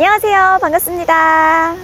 안녕하세요. 반갑습니다.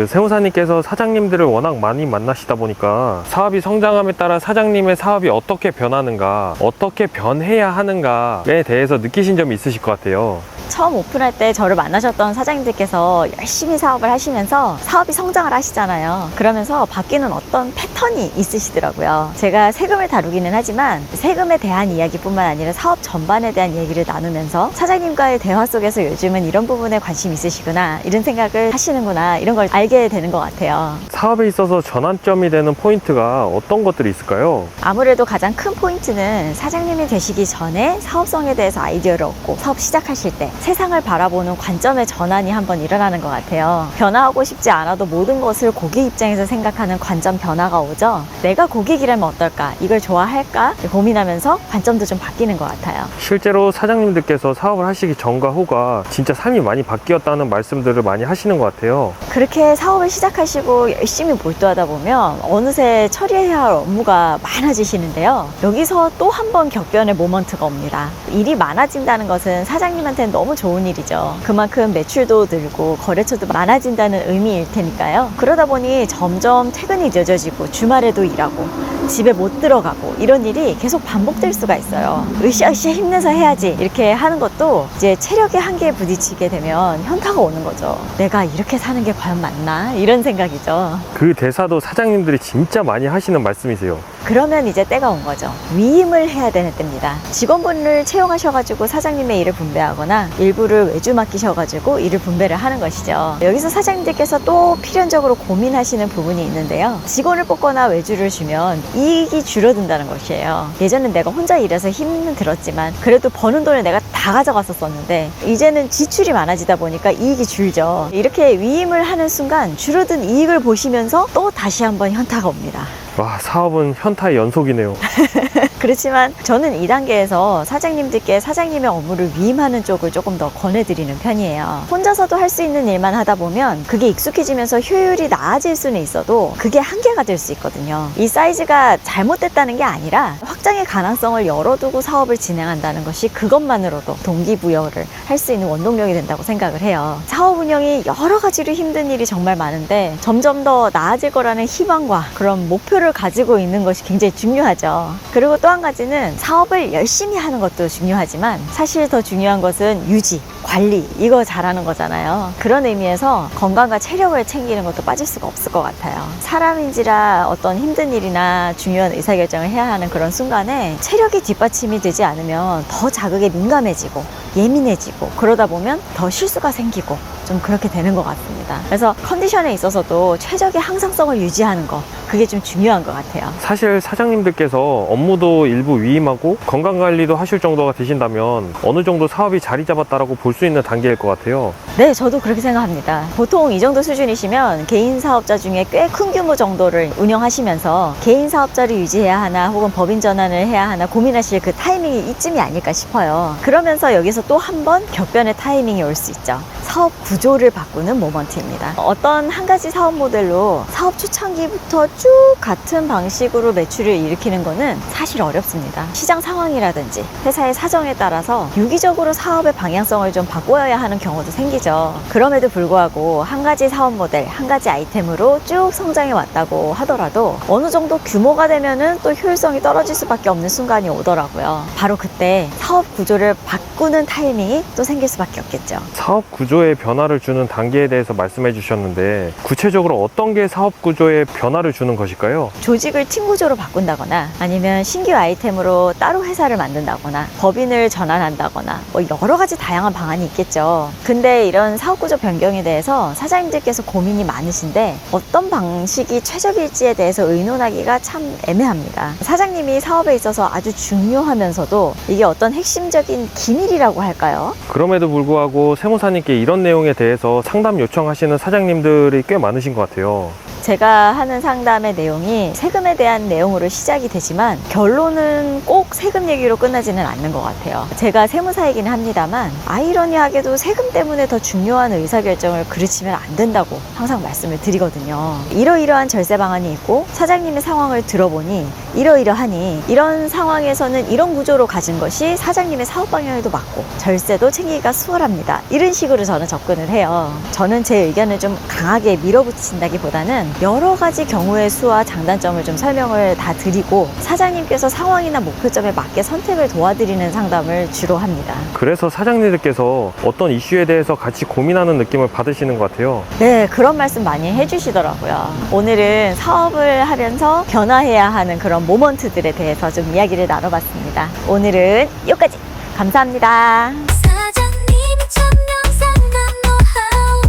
세무사님께서 사장님들을 워낙 많이 만나시다 보니까 사업이 성장함에 따라 사장님의 사업이 어떻게 변하는가, 어떻게 변해야 하는가에 대해서 느끼신 점이 있으실 것 같아요. 처음 오픈할 때 저를 만나셨던 사장님들께서 열심히 사업을 하시면서 사업이 성장을 하시잖아요. 그러면서 바뀌는 어떤 패턴이 있으시더라고요. 제가 세금을 다루기는 하지만 세금에 대한 이야기뿐만 아니라 사업 전반에 대한 얘기를 나누면서 사장님과의 대화 속에서 요즘은 이런 부분에 관심이 있으시구나, 이런 생각을 하시는구나, 이런 걸 알게 되는 것 같아요. 사업에 있어서 전환점이 되는 포인트가 어떤 것들이 있을까요? 아무래도 가장 큰 포인트는 사장님이 되시기 전에 사업성에 대해서 아이디어를 얻고 사업 시작하실 때 세상을 바라보는 관점의 전환이 한번 일어나는 것 같아요. 변화하고 싶지 않아도 모든 것을 고객 입장에서 생각하는 관점 변화가 오죠. 내가 고객이라면 어떨까? 이걸 좋아할까? 고민하면서 관점도 좀 바뀌는 것 같아요. 실제로 사장님들께서 사업을 하시기 전과 후가 진짜 삶이 많이 바뀌었다는 말씀들을 많이 하시는 것 같아요. 그렇게 사업을 시작하시고 열심히 몰두하다 보면 어느새 처리해야 할 업무가 많아지시는데요. 여기서 또 한 번 격변의 모먼트가 옵니다. 일이 많아진다는 것은 사장님한테는 너무 좋은 일이죠. 그만큼 매출도 늘고 거래처도 많아진다는 의미일 테니까요. 그러다 보니 점점 퇴근이 늦어지고 주말에도 일하고 집에 못 들어가고 이런 일이 계속 반복될 수가 있어요. 으쌰으쌰 힘내서 해야지 이렇게 하는 것도 이제 체력의 한계에 부딪히게 되면 현타가 오는 거죠. 내가 이렇게 사는 게 과연 맞나? 이런 생각이죠. 그 대사도 사장님들이 진짜 많이 하시는 말씀이세요. 그러면 이제 때가 온 거죠. 위임을 해야 되는 때입니다. 직원분을 채용하셔가지고 사장님의 일을 분배하거나 일부를 외주 맡기셔가지고 일을 분배를 하는 것이죠. 여기서 사장님들께서 또 필연적으로 고민하시는 부분이 있는데요. 직원을 뽑거나 외주를 주면 이익이 줄어든다는 것이에요. 예전엔 내가 혼자 일해서 힘은 들었지만 그래도 버는 돈을 내가 다 가져갔었는데 이제는 지출이 많아지다 보니까 이익이 줄죠. 이렇게 위임을 하는 순간 줄어든 이익을 보시면서 또 다시 한번 현타가 옵니다. 와, 사업은 현타의 연속이네요. 그렇지만 저는 이 단계에서 사장님들께 사장님의 업무를 위임하는 쪽을 조금 더 권해드리는 편이에요. 혼자서도 할 수 있는 일만 하다 보면 그게 익숙해지면서 효율이 나아질 수는 있어도 그게 한계가 될 수 있거든요. 이 사이즈가 잘못됐다는 게 아니라 확장의 가능성을 열어두고 사업을 진행한다는 것이 그것만으로도 동기부여를 할 수 있는 원동력이 된다고 생각을 해요. 사업 운영이 여러 가지로 힘든 일이 정말 많은데 점점 더 나아질 거라는 희망과 그런 목표를 가지고 있는 것이 굉장히 중요하죠. 그리고 또 한 가지는 사업을 열심히 하는 것도 중요하지만 사실 더 중요한 것은 유지, 관리, 이거 잘하는 거잖아요. 그런 의미에서 건강과 체력을 챙기는 것도 빠질 수가 없을 것 같아요. 사람인지라 어떤 힘든 일이나 중요한 의사결정을 해야 하는 그런 순간에 체력이 뒷받침이 되지 않으면 더 자극에 민감해지고 예민해지고 그러다 보면 더 실수가 생기고 좀 그렇게 되는 것 같습니다. 그래서 컨디션에 있어서도 최적의 항상성을 유지하는 거, 그게 좀 중요한 것 같아요. 사실 사장님들께서 업무도 일부 위임하고 건강관리도 하실 정도가 되신다면 어느 정도 사업이 자리 잡았다라고 볼 수 있는 단계일 것 같아요. 네, 저도 그렇게 생각합니다. 보통 이 정도 수준이시면 개인 사업자 중에 꽤 큰 규모 정도를 운영하시면서 개인 사업자를 유지해야 하나 혹은 법인 전환을 해야 하나 고민하실 그 타이밍이 이쯤이 아닐까 싶어요. 그러면서 여기서 또 한 번 격변의 타이밍이 올 수 있죠. 사업 구조를 바꾸는 모먼트입니다. 어떤 한 가지 사업 모델로 사업 초창기부터 쭉 같은 방식으로 매출을 일으키는 거는 사실 어렵습니다. 시장 상황이라든지 회사의 사정에 따라서 유기적으로 사업의 방향성을 좀 바꿔야 하는 경우도 생기죠. 그럼에도 불구하고 한 가지 사업 모델, 한 가지 아이템으로 쭉 성장해 왔다고 하더라도 어느 정도 규모가 되면은 또 효율성이 떨어질 수밖에 없는 순간이 오더라고요. 바로 그때 사업 구조를 바꾸는 타이밍이 또 생길 수밖에 없겠죠. 사업 구조에 변화를 주는 단계에 대해서 말씀해 주셨는데 구체적으로 어떤 게 사업 구조에 변화를 주는 것일까요? 조직을 팀 구조로 바꾼다거나 아니면 신규 아이템으로 따로 회사를 만든다거나 법인을 전환한다거나 뭐 여러 가지 다양한 방안이 있겠죠. 근데 이런 사업 구조 변경에 대해서 사장님들께서 고민이 많으신데 어떤 방식이 최적일지에 대해서 의논하기가 참 애매합니다. 사장님이 사업에 있어서 아주 중요하면서도 이게 어떤 핵심적인 기밀이라고 할까요? 그럼에도 불구하고 세무사님께 이런 내용에 대해서 상담 요청하시는 사장님들이 꽤 많으신 것 같아요. 제가 하는 상담의 내용이 세금에 대한 내용으로 시작이 되지만 결론은 꼭 세금 얘기로 끝나지는 않는 것 같아요. 제가 세무사이기는 합니다만 아이러니하게도 세금 때문에 더 중요한 의사결정을 그르치면 안 된다고 항상 말씀을 드리거든요. 이러이러한 절세 방안이 있고 사장님의 상황을 들어보니 이러이러하니 이런 상황에서는 이런 구조로 가진 것이 사장님의 사업 방향에도 맞고 절세도 챙기기가 수월합니다. 이런 식으로 저는 접근을 해요. 저는 제 의견을 좀 강하게 밀어붙인다기보다는 여러 가지 경우의 수와 장단점을 좀 설명을 다 드리고 사장님께서 상황이나 목표점에 맞게 선택을 도와드리는 상담을 주로 합니다. 그래서 사장님들께서 어떤 이슈에 대해서 같이 고민하는 느낌을 받으시는 것 같아요. 네, 그런 말씀 많이 해주시더라고요. 오늘은 사업을 하면서 변화해야 하는 그런 모먼트들에 대해서 좀 이야기를 나눠봤습니다. 오늘은 여기까지. 감사합니다. 사장님의 천명 상담 노하우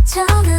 전화